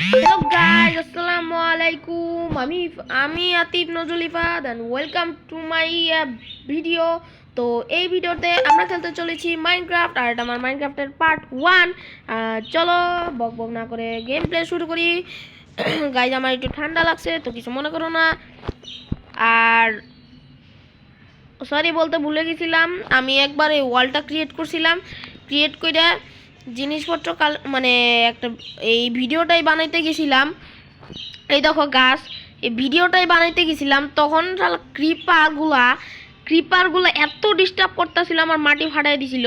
Hello guys, Assalamualaikum. আমি Atif Nazrul Ifad and welcome to my video. তো এই ভিডিওতে আমরা খেলতে চলেছি মাইনক্রাফট আর এটা আমার মাইনক্রাফটের পার্ট 1। চলো বকবক না করে গেম প্লে শুরু করি। গাইজ আমার একটু ঠান্ডা লাগছে তো কিছু মনে করো না। আর সরি বলতে ভুলে গেছিলাম, আমি একবার এই ওয়ালটা ক্রিয়েট করছিলাম, ক্রিয়েট করে জিনিসপত্র মানে একটা এই ভিডিওটাই বানাইতে গেছিলাম। এই দেখো গাছ, এই ভিডিওটাই বানাইতে গেছিলাম তখন ক্রিপারগুলো এত ডিস্টার্ব করতেছিল, আমার মাটি ফাটাই দিছিল।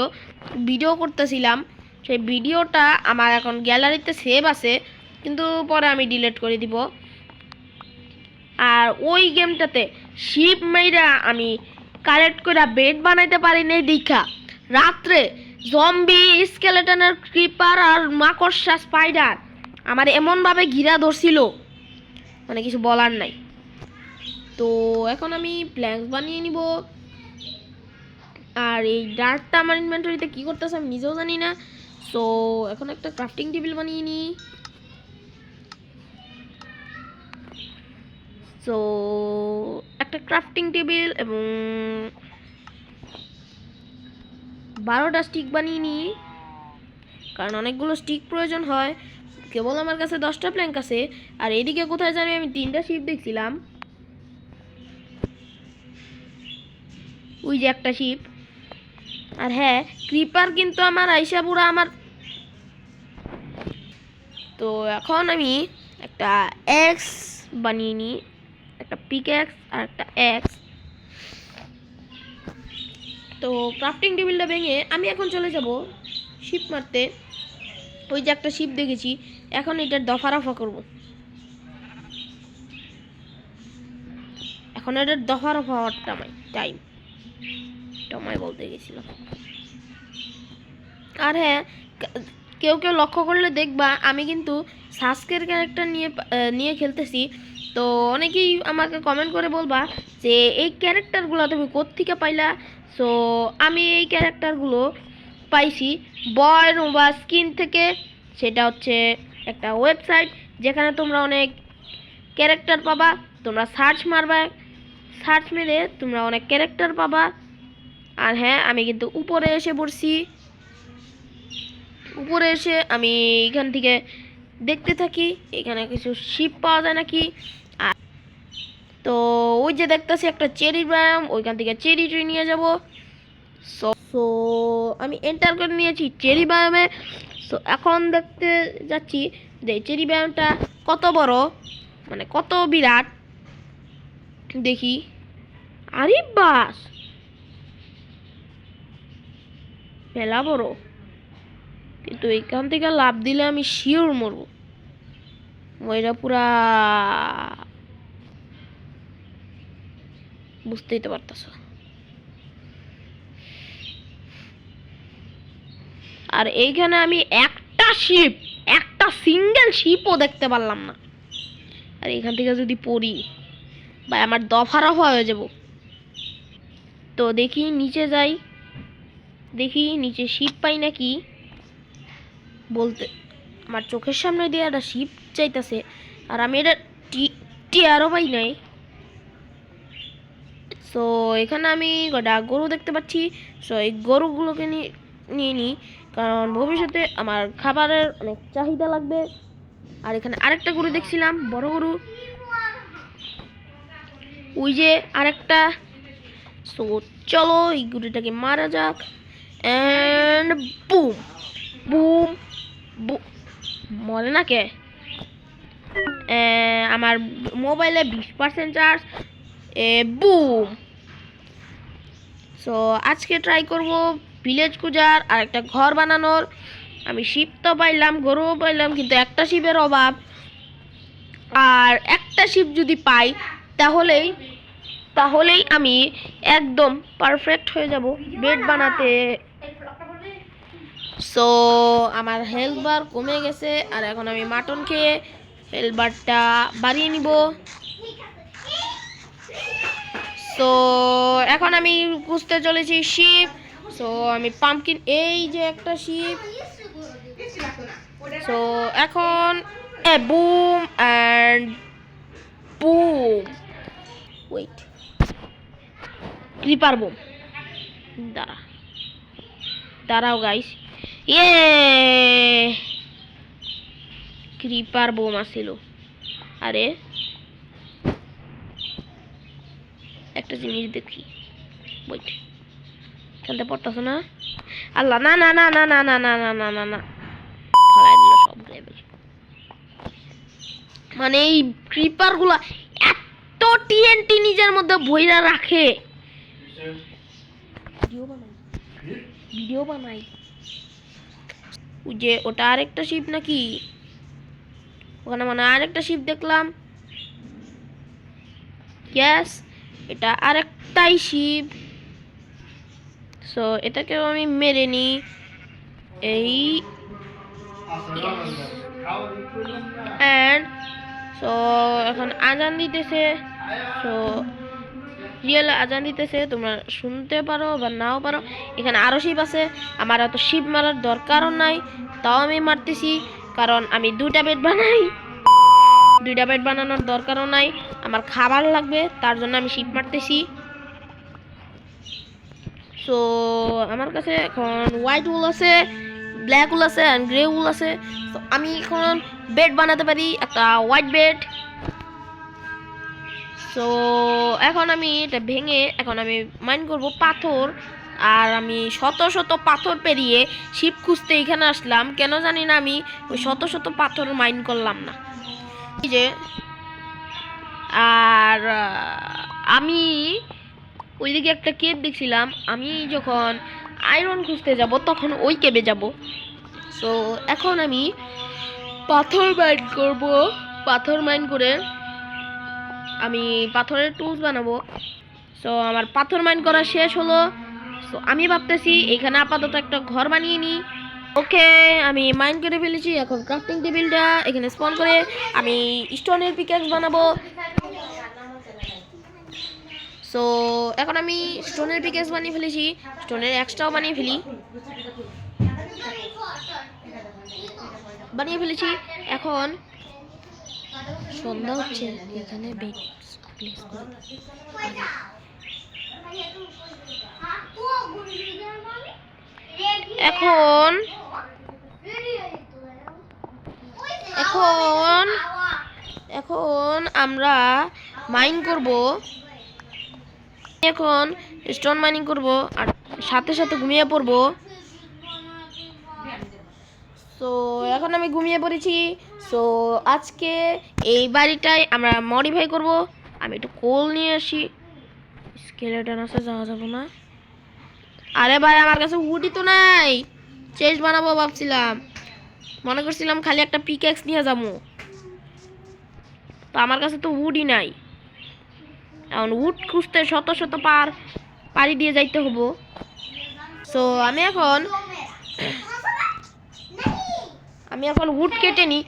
ভিডিও করতেছিলাম, সেই ভিডিওটা আমার এখন গ্যালারিতে সেভ আছে, কিন্তু পরে আমি ডিলিট করে দিব। আর ওই গেমটাতে শিপ মেয়েরা আমি কালেক্ট করে বেড বানাইতে পারি নাই দেখা রাত্রে জম্বি, স্কেলেটনের, ক্রিপার আর মাকড়সা, স্পাইডার আমার এমনভাবে ঘিরা ধরছিল, মানে কিছু বলার নাই। তো এখন আমি প্ল্যাঙ্কস বানিয়ে নিব। আর এই ডার্টটা আমার ইনভেন্টরিতে কী করতেছে আমি নিজেও জানি না। সো এখন একটা ক্রাফটিং টেবিল বানিয়ে নিই। সো একটা ক্রাফটিং টেবিল এবং 12টা স্টিক বানিয়ে নিই, কারণ অনেকগুলো স্টিক প্রয়োজন হয়। কেবল আমার কাছে 10টা প্ল্যাঙ্ক আছে। আর এদিকে কোথায় জানি আমি 3টা শিপ দেখছিলাম, ওই যে একটা শিপ। আর হ্যাঁ, ক্রিপার কিন্তু আমার আইসা পুরা আমার। তো এখন আমি একটা এক্স বানিয়ে নিই, একটা পিক এক্স আর একটা এক্স। তো ক্রাফটিং টেবিলটা ভেঙে আমি এখন চলে যাব শিপ মারতে। ওই যে একটা শিপ দেখেছি, এখন এটার দফা রফা করবো। এখন এটার দফা রফা হওয়ার টাইম বলতে গেছিলাম। আর হ্যাঁ, কেউ কেউ লক্ষ্য করলে দেখবা আমি কিন্তু সাস্কের ক্যারেক্টার নিয়ে খেলতেছি। তো অনেকেই আমাকে কমেন্ট করে বলবা যে এই ক্যারেক্টারগুলো তুমি কোত্থেকে পাইলা। সো আমি এই ক্যারেক্টারগুলো পাইছি বয় নোভা স্কিন থেকে। সেটা হচ্ছে একটা ওয়েবসাইট যেখানে তোমরা অনেক ক্যারেক্টার পাবা। তোমরা সার্চ মারবা, সার্চ মেরে তোমরা অনেক ক্যারেক্টার পাবা। আর হ্যাঁ, আমি কিন্তু উপরে এসে পড়ছি। উপরে এসে আমি এখান থেকে দেখতে থাকি এখানে কিছু শিপ পাওয়া যায় নাকি। আর তো ওই যে দেখতেছি একটা চেরি ব্যায়াম, ওইখান থেকে চেরি ট্রি নিয়ে যাব। সো আমি এন্টার করে নিয়েছি চেরি ব্যায়ামে। সো এখন দেখতে যাচ্ছি যে চেরি ব্যায়ামটা কত বড়, মানে কত বিরাট দেখি। আরে বাস, মেলা বড়, কিন্তু এখান থেকে লাভ দিলে আমি শিওর মরবো। ময়রা পুরা বুঝতেই তো পারতেছ। আর এইখানে আমি একটা সিঙ্গেল শিপও দেখতে পারলাম না। আর এখান থেকে যদি পড়ি বা আমার দফা রফা হয়ে যাব। তো দেখি নিচে যাই, দেখি নিচে শিপ পাই নাকি। বলতে আমার চোখের সামনে দিয়ে একটা শিপ চাইতেছে, আর আমি এটা টিয়ারও পাই নাই। সো এখানে আমি কটা গরু দেখতে পাচ্ছি। সো এই গরুগুলোকে নিয়ে নিই, কারণ ভবিষ্যতে আমার খাবারের অনেক চাহিদা লাগবে। আর এখানে আরেকটা গরু দেখছিলাম, বড় গরু, ওই যে আরেকটা। সো চলো এই গরুটাকে মারা যাক। অ্যান্ড বুম বুম বুম, মরে না কে? আমার মোবাইলে 20% চার্জ। বুম। সো আজকে ট্রাই করব ভিলেজ খুঁজার আর একটা ঘর বানানোর। আমি শিপ তো পাইলাম, গরুও পাইলাম, কিন্তু একটা শিপের অভাব। আর একটা শিপ যদি পাই তাহলেই আমি একদম পারফেক্ট হয়ে যাব বেড বানাতে। সো আমার হেলথ বার কমে গেছে, আর এখন আমি মাটন খেয়ে হেলথ বারটা বাড়িয়ে নিব। সো এখন আমি খুঁজতে চলেছি শিপ। সো আমি পাম্পকিন, এই যে একটা শিপ। সো এখন boom and boom. Wait, creeper boom. দাঁড়াও গাইস। ইয়ে, ক্রিপার বোম আসছিল। আরে একটা জিনিস দেখি, ওয়েট, খেলতে পারতেছো না? আল্লাহ, না না না না না না না না না না না, ফালাই দিল সব লেভেল। মানে এই ক্রিপার গুলা এত টিএনটি নিজের মধ্যে ভইরা রাখে। ভিডিও বানাই ওই যে ওটা আরেকটা শিপ নাকি? ওখানে মানে আরেকটা শিপ দেখলাম। ইয়েস, এটা আরেকটাই শিপ। সো এটাকেও আমি মেরে নি। এই এন্ড সো এখন আজান দিতেছে। সো রিয়েল আজান দিতেছে, তোমরা শুনতে পারো বা নাও পারো। এখানে আরো শিপ আছে, আমার এত শিপ মারার দরকারও নাই, তাও আমি মারতেছি কারণ আমি দুইটা বেড বানানোর দরকারও নাই, আমার খাবার লাগবে, তার জন্য আমি শিপ মারতেছি। সো আমার কাছে এখন হোয়াইট উল আছে, ব্ল্যাক উল আছে আর গ্রে উল আছে। তো আমি এখন বেড বানাতে পারি, একটা হোয়াইট বেড। সো এখন আমি এটা ভেঙে এখন আমি মাইন করব পাথর। আর আমি শত শত পাথর পেরিয়ে শিপ খুঁজতে এখানে আসলাম, কেন জানি না আমি ওই শত শত পাথর মাইন করলাম না। এই যে আর আমি ওইদিকে একটা কেভ দেখছিলাম, আমি যখন আয়রন খুঁজতে যাব তখন ওই কেভে যাব। সো এখন আমি পাথর মাইন করব, পাথর মাইন করে আমি পাথরের টুলস বানাবো। সো আমার পাথর মাইন করা শেষ হলো। সো আমি ভাবতেছি এখানে আপাতত একটা ঘর বানিয়ে নিই। ওকে, আমি মাইন করে ফেলেছি, এখন ক্রাফটিং টেবিলটা এখানে স্পন করে আমি স্টোনের পিক্যাক্স বানাবো। সো এখন আমি স্টোনের পিক্যাক্স বানিয়ে ফেলেছি, স্টোনের এক্সট্রাও বানিয়ে ফেলেছি। এখন সন্ধ্যা হচ্ছে, এখানে বেড প্লেস করে এখন এখন এখন আমরা মাইন করব, এখন স্টোন মাইনিং করব আর সাথে সাথে ঘুমিয়ে পড়ব। সো এখন আমি ঘুমিয়ে পড়েছি। সো আজকে এই বাড়িটাই আমরা মডিফাই করব। আমি একটু কোল নিয়ে আসি, স্কেলেটন আছে, যাওয়া যাবো না। আরে ভাই, আমার কাছে উডই তো নাই, চেস্ট বানাবো ভাবছিলাম, মনে করছিলাম খালি একটা পিক্যাক্স নিয়ে যাবো, তো আমার কাছে তো উডই নাই। এখন উড খুঁজতে শত শত পাড়ি দিয়ে যাইতে হবো। সো আমি এখন উড কেটে নি।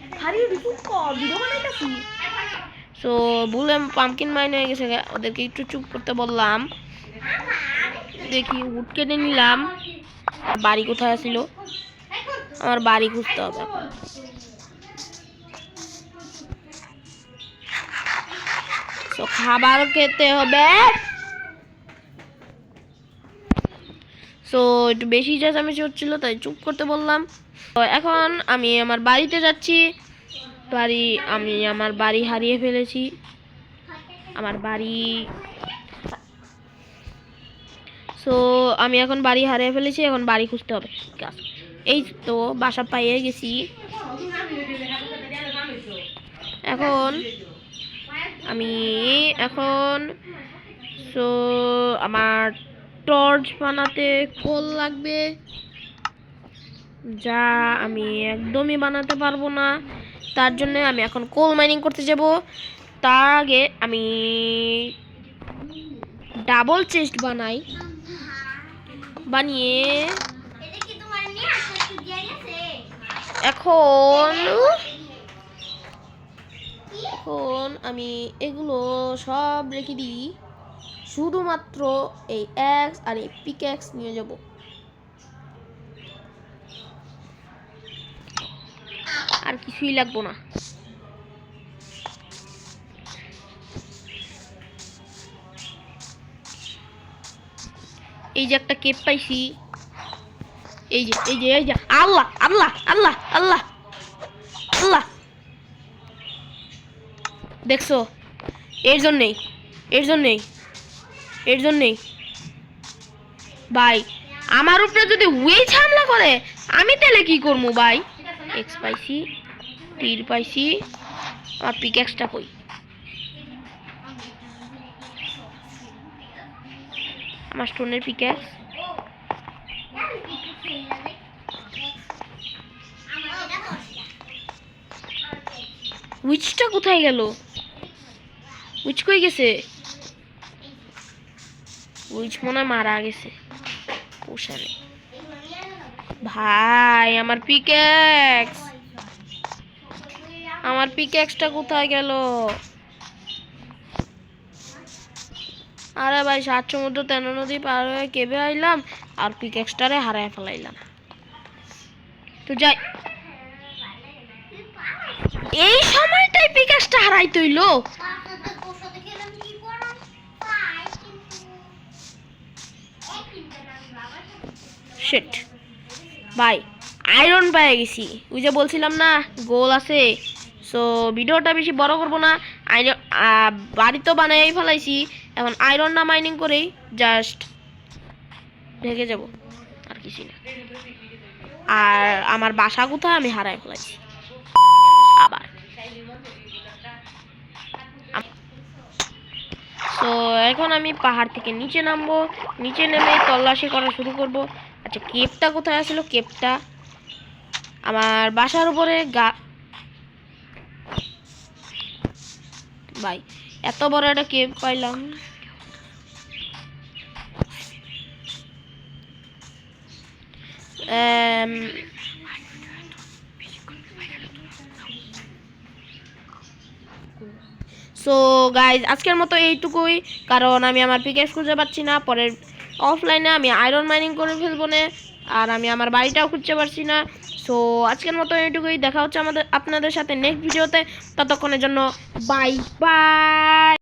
সো ভুলে পাম্পকিন মাইন হয়ে গেছে, ওদেরকে একটু চুপ করতে বললাম। দেখি উড কেটে নিলাম। বাড়ি কোথায় ছিল? আমার বাড়ি খুঁজতে হবে এখন। তো খাবার খেতে হবে। সো একটু বেশি চেঁচামেচি হচ্ছিল, তাই চুপ করতে বললাম। তো এখন আমি আমার বাড়িতে যাচ্ছি। আমি আমার বাড়ি হারিয়ে ফেলেছি। সো আমি এখন বাড়ি হারিয়ে ফেলেছি, এখন বাড়ি খুঁজতে হবে। এই তো বাসা পাইয়ে গেছি। এখন সো আমার টর্চ বানাতে কোল লাগবে, যা আমি একদমই বানাতে পারবো না। তার জন্য আমি এখন কোল মাইনিং করতে যাব। তার আগে আমি ডাবল চেস্ট বানিয়ে এখন আমি এগুলো সব রেখে দিই, শুধুমাত্র এই অ্যাক্স আর এই পিক্যাক্স নিয়ে যাব। আর কিছুই লাগবো না। এই যে একটা কেপ পাইছি, এই যে এই যে এই যে আল্লাহ আল্লাহ আল্লাহ আল্লাহ আল্লাহ, দেখছো? এর জন্যেই এর জন্যেই এর জন্যেই ভাই আমার উপরে যদি উইচ হামলা করে আমি তাহলে কি করবো ভাই? এক্স পাইছি, তীর পাইছি, আমার পিক্যাক্সটা কই? আমার স্টোনের পিক্যাক্স উইচটা কোথায় গেল? উইচ কই গেছে? উইচ মনে হয় মারা গেছে। ওখানে ভাই আমার পিক্যাক্সটা কোথায় গেল? আরে ভাই 7 সমুদ্র 13 নদী পার হয়ে কেবে আইলাম আর পিক্যাক্সটারে হারায় ফেলাইলাম। তো যাই, এই সময়টাই পিক্যাক্সটা হারাইতে হইলো। শিট ভাই, আয়রন পেয়ে গেছি। ওই যে বলছিলাম না গোল আছে। সো ভিডিওটা বেশি বড় করব না। আয়রন বাড়ি তো বানাই ফেলাইছি, এখন আয়রন না মাইনিং করেই জাস্ট ঢেকে যাব, আর কিছু না। আর আমার বাসা কোথায় আমি হারাই ফেলাইছি আবার। তো এখন আমি পাহাড় থেকে নিচে নামবো, নিচে নেমে তল্লাশি করা শুরু করব। আচ্ছা কেপটা কোথায় আছিল? কেপটা আমার বাসার উপরে ভাই এত বড় একটা কেপ পাইলাম। সো গাইজ আজকের মতো এইটুকুই, কারণ আমি আমার পিক্যাক্স খুঁজে পাচ্ছি না। পরের অফলাইনে আমি আয়রন মাইনিং করে ফেলবো না, আর আমি আমার বাড়িটাও খুঁজতে পারছি না। সো আজকের মতো এইটুকুই, দেখা হচ্ছে আপনাদের সাথে নেক্সট ভিডিওতে। ততক্ষণের জন্য বাই বাই।